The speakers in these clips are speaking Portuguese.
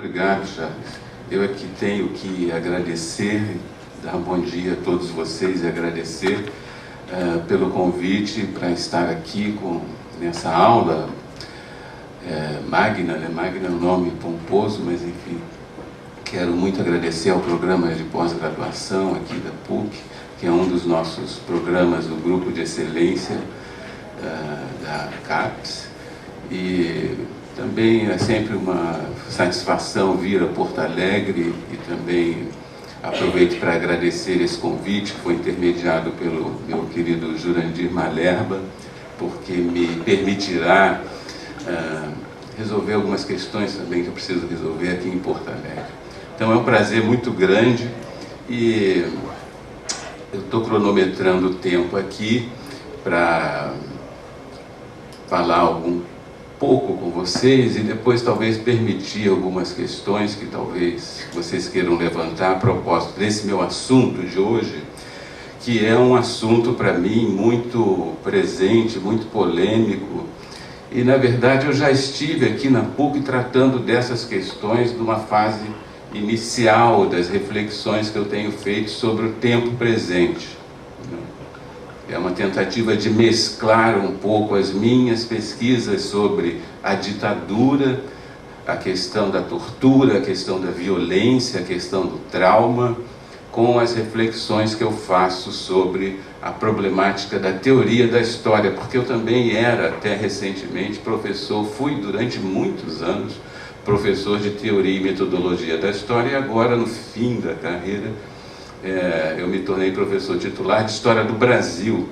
Obrigado, Charles. Eu aqui tenho que agradecer, dar um bom dia a todos vocês e agradecer pelo convite para estar aqui nessa aula magna, né? Magna é um nome pomposo, mas enfim, quero muito agradecer ao programa de pós-graduação aqui da PUC, que é um dos nossos programas do Grupo de Excelência da CAPES, e também é sempre uma satisfação vir a Porto Alegre, e também aproveito para agradecer esse convite que foi intermediado pelo meu querido Jurandir Malerba, porque me permitirá resolver algumas questões também que eu preciso resolver aqui em Porto Alegre. Então é um prazer muito grande e eu estou cronometrando o tempo aqui para falar um pouco com vocês e depois talvez permitir algumas questões que talvez vocês queiram levantar a propósito desse meu assunto de hoje, que é um assunto para mim muito presente, muito polêmico, e na verdade eu já estive aqui na PUC tratando dessas questões numa fase inicial das reflexões que eu tenho feito sobre o tempo presente. É uma tentativa de mesclar um pouco as minhas pesquisas sobre a ditadura, a questão da tortura, a questão da violência, a questão do trauma, com as reflexões que eu faço sobre a problemática da teoria da história, porque eu também era, até recentemente, fui durante muitos anos professor de teoria e metodologia da história, e agora, no fim da carreira, eu me tornei professor titular de História do Brasil,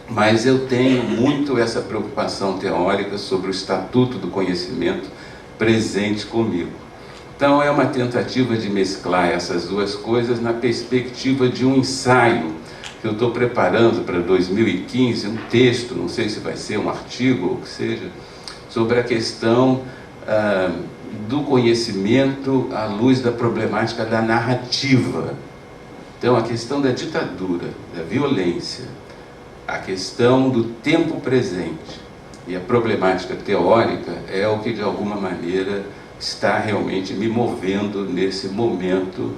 mas eu tenho muito essa preocupação teórica sobre o Estatuto do Conhecimento presente comigo. Então é uma tentativa de mesclar essas duas coisas na perspectiva de um ensaio que eu estou preparando para 2015, um texto, não sei se vai ser um artigo ou o que seja, sobre a questão do conhecimento à luz da problemática da narrativa. Então, a questão da ditadura, da violência, a questão do tempo presente e a problemática teórica é o que, de alguma maneira, está realmente me movendo nesse momento.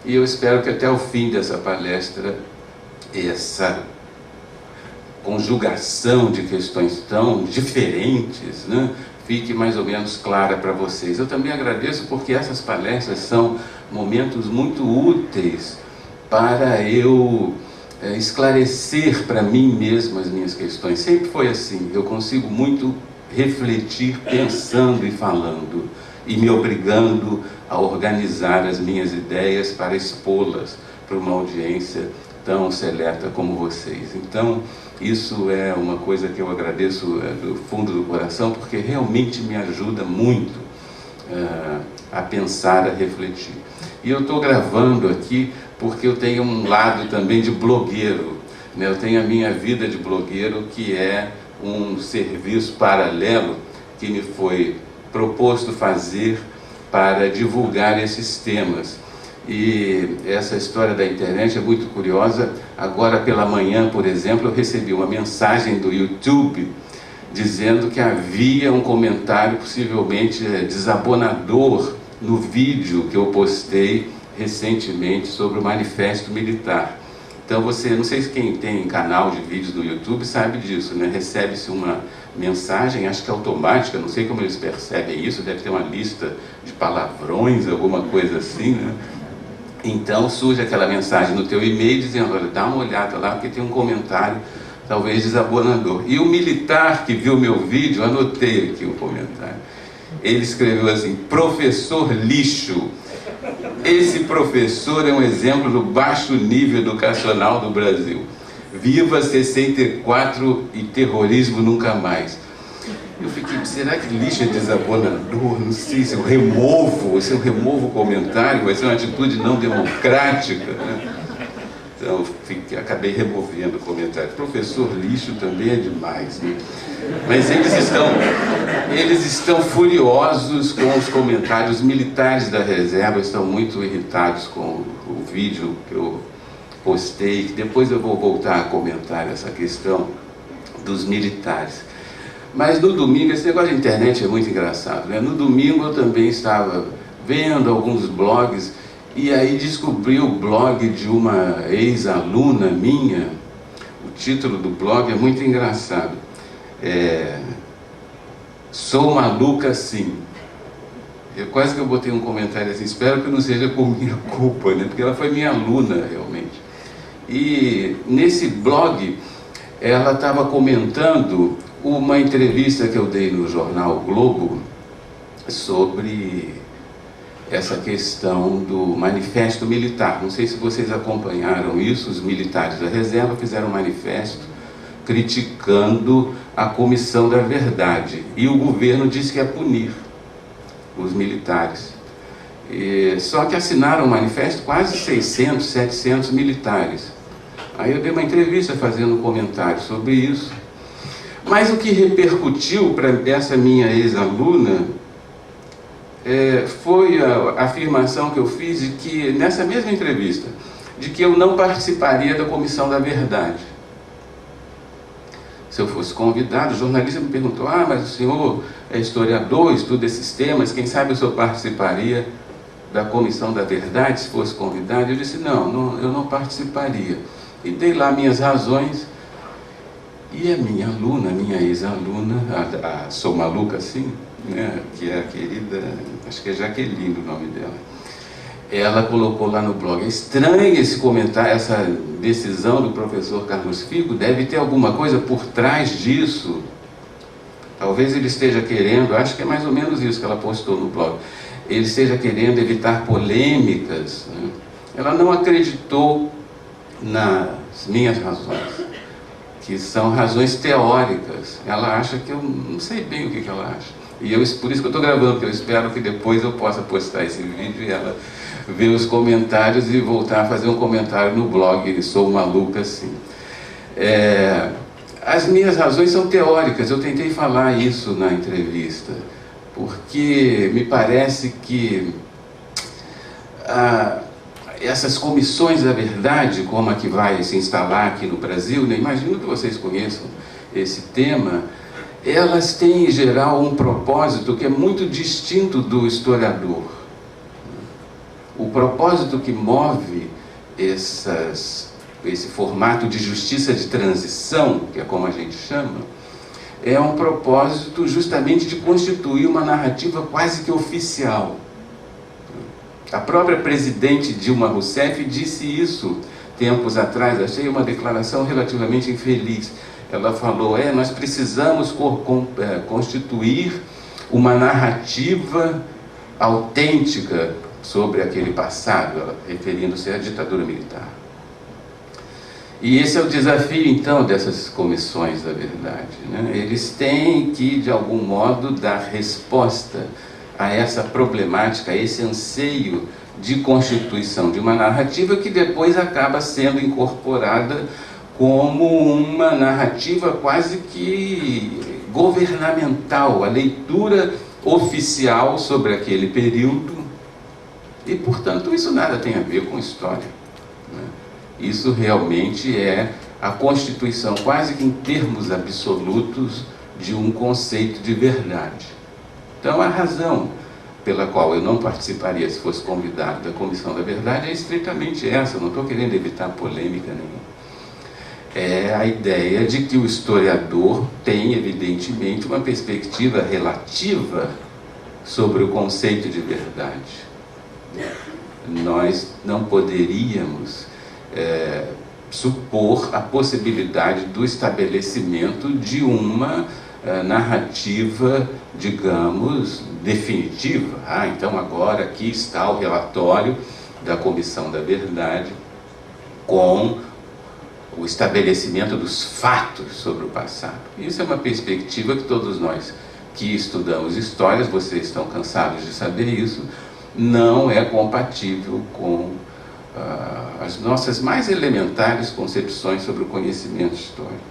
E eu espero que até o fim dessa palestra, essa conjugação de questões tão diferentes, né, fique mais ou menos clara para vocês. Eu também agradeço porque essas palestras são momentos muito úteis para eu esclarecer para mim mesmo as minhas questões. Sempre foi assim, eu consigo muito refletir pensando e falando, e me obrigando a organizar as minhas ideias para expô-las para uma audiência tão seleta como vocês. Então, isso é uma coisa que eu agradeço do fundo do coração, porque realmente me ajuda muito a pensar, a refletir. E eu estou gravando aqui porque eu tenho um lado também de blogueiro, né? Eu tenho a minha vida de blogueiro, que é um serviço paralelo que me foi proposto fazer para divulgar esses temas. E essa história da internet é muito curiosa. Agora pela manhã, por exemplo, eu recebi uma mensagem do YouTube dizendo que havia um comentário possivelmente desabonador no vídeo que eu postei recentemente sobre o Manifesto Militar. Então você, não sei se quem tem canal de vídeos no YouTube sabe disso, né? Recebe-se uma mensagem, acho que automática, não sei como eles percebem isso, deve ter uma lista de palavrões, alguma coisa assim, né? Então surge aquela mensagem no teu e-mail dizendo, olha, dá uma olhada lá, porque tem um comentário talvez desabonador. E o militar que viu meu vídeo, anotei aqui o comentário, ele escreveu assim: professor lixo. Esse professor é um exemplo do baixo nível educacional do Brasil. Viva 64 e terrorismo nunca mais. Eu fiquei, será que lixo é desabonador? Não sei se eu removo o comentário, vai ser uma atitude não democrática, né? Então, acabei removendo o comentário. Professor lixo também é demais, né? Mas eles estão furiosos com os comentários. Os militares da reserva estão muito irritados com o vídeo que eu postei, que depois eu vou voltar a comentar essa questão dos militares. Mas no domingo, esse negócio de internet é muito engraçado, né? No domingo eu também estava vendo alguns blogs, e aí descobri o blog de uma ex-aluna minha. O título do blog é muito engraçado. Sou maluca sim. Quase que eu botei um comentário assim, espero que não seja por minha culpa, né? Porque ela foi minha aluna realmente. E nesse blog ela estava comentando uma entrevista que eu dei no jornal o Globo sobre essa questão do manifesto militar. Não sei se vocês acompanharam isso. Os militares da reserva fizeram um manifesto criticando a Comissão da Verdade, e o governo disse que ia punir os militares. Só que assinaram o manifesto quase 600, 700 militares. Aí eu dei uma entrevista fazendo um comentário sobre isso. Mas o que repercutiu para essa minha ex-aluna foi a afirmação que eu fiz de que, nessa mesma entrevista, de que eu não participaria da Comissão da Verdade. Se eu fosse convidado, o jornalista me perguntou: mas o senhor é historiador, estuda esses temas, quem sabe o senhor participaria da Comissão da Verdade, se fosse convidado? Eu disse: não, eu não participaria. E dei lá minhas razões. E a minha aluna, minha ex-aluna, Sou Maluca Sim, né, que é a querida, acho que é Jaqueline o nome dela, ela colocou lá no blog: é estranho esse comentário, essa decisão do professor Carlos Fico, deve ter alguma coisa por trás disso. Talvez ele esteja querendo, acho que é mais ou menos isso que ela postou no blog, ele esteja querendo evitar polêmicas, né? Ela não acreditou nas minhas razões, que são razões teóricas. Ela acha que eu não sei bem o que ela acha. E por isso que eu estou gravando, porque eu espero que depois eu possa postar esse vídeo e ela ver os comentários e voltar a fazer um comentário no blog Sou Maluca Sim. As minhas razões são teóricas, eu tentei falar isso na entrevista, porque me parece que essas comissões da verdade, como a que vai se instalar aqui no Brasil, né, imagino que vocês conheçam esse tema, elas têm em geral um propósito que é muito distinto do historiador. O propósito que move esse formato de justiça de transição, que é como a gente chama, é um propósito justamente de constituir uma narrativa quase que oficial. A própria presidente Dilma Rousseff disse isso tempos atrás, achei uma declaração relativamente infeliz. Ela falou: nós precisamos constituir uma narrativa autêntica sobre aquele passado, ela referindo-se à ditadura militar. E esse é o desafio, então, dessas comissões da verdade, né? Eles têm que, de algum modo, dar resposta a essa problemática, a esse anseio de constituição de uma narrativa que depois acaba sendo incorporada como uma narrativa quase que governamental, a leitura oficial sobre aquele período. E, portanto, isso nada tem a ver com história, né? Isso realmente é a constituição, quase que em termos absolutos, de um conceito de verdade. Então, a razão pela qual eu não participaria, se fosse convidado, da Comissão da Verdade é estritamente essa. Eu não estou querendo evitar polêmica nenhuma. É a ideia de que o historiador tem, evidentemente, uma perspectiva relativa sobre o conceito de verdade. Nós não poderíamos supor a possibilidade do estabelecimento de uma narrativa, digamos, definitiva. Então agora aqui está o relatório da Comissão da Verdade com o estabelecimento dos fatos sobre o passado. Isso é uma perspectiva que todos nós que estudamos histórias, vocês estão cansados de saber isso, não é compatível com as nossas mais elementares concepções sobre o conhecimento histórico.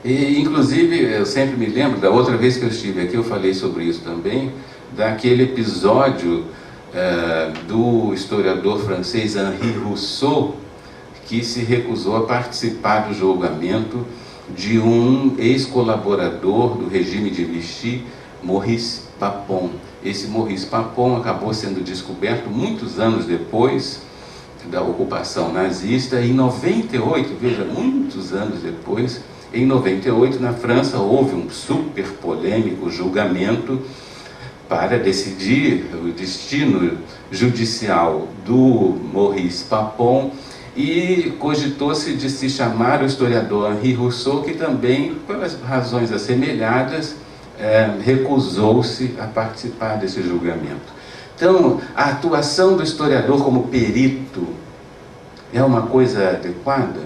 E, inclusive, eu sempre me lembro, da outra vez que eu estive aqui, eu falei sobre isso também, daquele episódio do historiador francês Henri Rousseau, que se recusou a participar do julgamento de um ex-colaborador do regime de Vichy, Maurice Papon. esse Maurice Papon acabou sendo descoberto muitos anos depois da ocupação nazista. Em 98, veja, muitos anos depois, em 98, na França, houve um super polêmico julgamento para decidir o destino judicial do Maurice Papon, e cogitou-se de se chamar o historiador Henri Rousseau, que também, por razões assemelhadas, recusou-se a participar desse julgamento. Então, a atuação do historiador como perito é uma coisa adequada?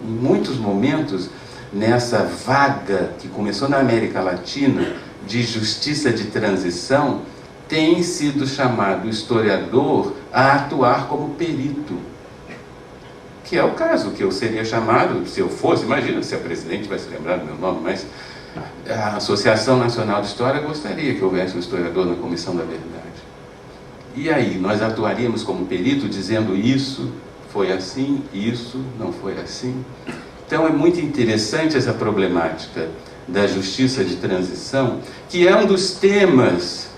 Em muitos momentos, nessa vaga que começou na América Latina de justiça de transição, tem sido chamado o historiador a atuar como perito, que é o caso que eu seria chamado, se eu fosse, imagina se a presidente vai se lembrar do meu nome, mas a Associação Nacional de História gostaria que houvesse um historiador na Comissão da Verdade. E aí, nós atuaríamos como perito dizendo isso foi assim, isso não foi assim? Então é muito interessante essa problemática da justiça de transição, que é um dos temas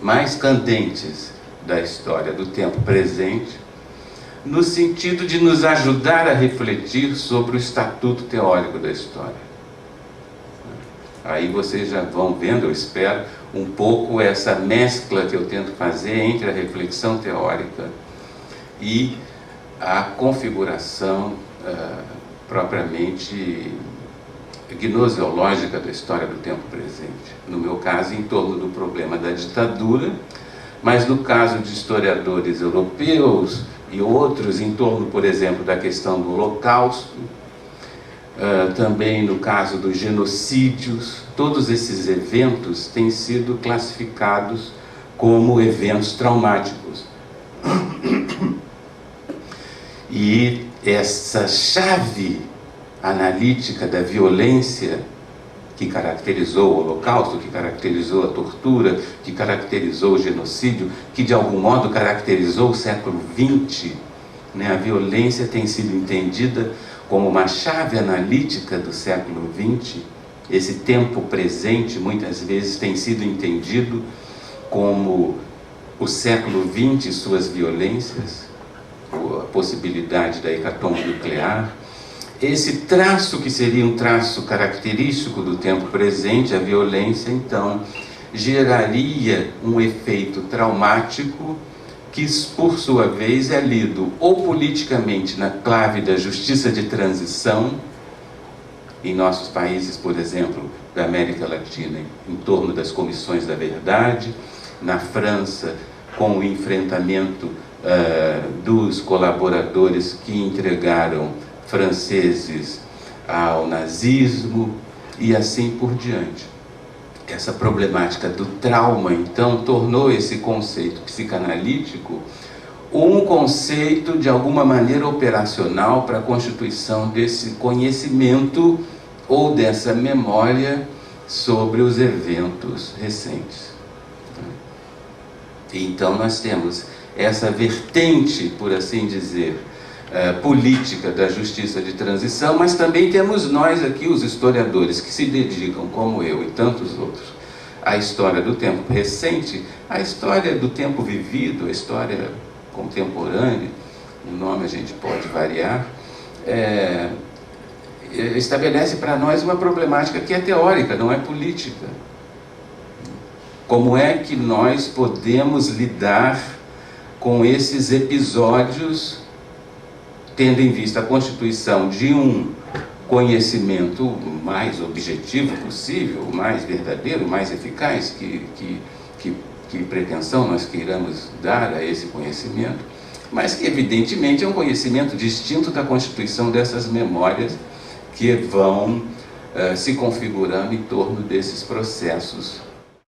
mais candentes da história do tempo presente, no sentido de nos ajudar a refletir sobre o estatuto teórico da história. Aí vocês já vão vendo, eu espero, um pouco essa mescla que eu tento fazer entre a reflexão teórica e a configuração propriamente gnoseológica da história do tempo presente. No meu caso, em torno do problema da ditadura, mas no caso de historiadores europeus e outros, em torno, por exemplo, da questão do Holocausto, também no caso dos genocídios. Todos esses eventos têm sido classificados como eventos traumáticos. E essa chave analítica da violência que caracterizou o Holocausto, que caracterizou a tortura, que caracterizou o genocídio, que de algum modo caracterizou o século XX, né? A violência tem sido entendida como uma chave analítica do século XX. Esse tempo presente muitas vezes tem sido entendido como o século XX e suas violências, a possibilidade da hecatombe nuclear. Esse traço que seria um traço característico do tempo presente, a violência, então, geraria um efeito traumático que, por sua vez, é lido ou politicamente na clave da justiça de transição, em nossos países, por exemplo, da América Latina, em torno das comissões da verdade, na França, com o enfrentamento dos colaboradores que entregaram franceses ao nazismo, e assim por diante. Essa problemática do trauma, então, tornou esse conceito psicanalítico um conceito, de alguma maneira, operacional para a constituição desse conhecimento ou dessa memória sobre os eventos recentes. Então, nós temos essa vertente, por assim dizer, política da justiça de transição, mas também temos nós aqui, os historiadores, que se dedicam, como eu e tantos outros, à história do tempo recente, à história do tempo vivido, a história contemporânea, o nome a gente pode variar, estabelece para nós uma problemática que é teórica, não é política. Como é que nós podemos lidar com esses episódios, tendo em vista a constituição de um conhecimento mais objetivo possível, mais verdadeiro, mais eficaz, que pretensão nós queiramos dar a esse conhecimento, mas que evidentemente é um conhecimento distinto da constituição dessas memórias que vão se configurando em torno desses processos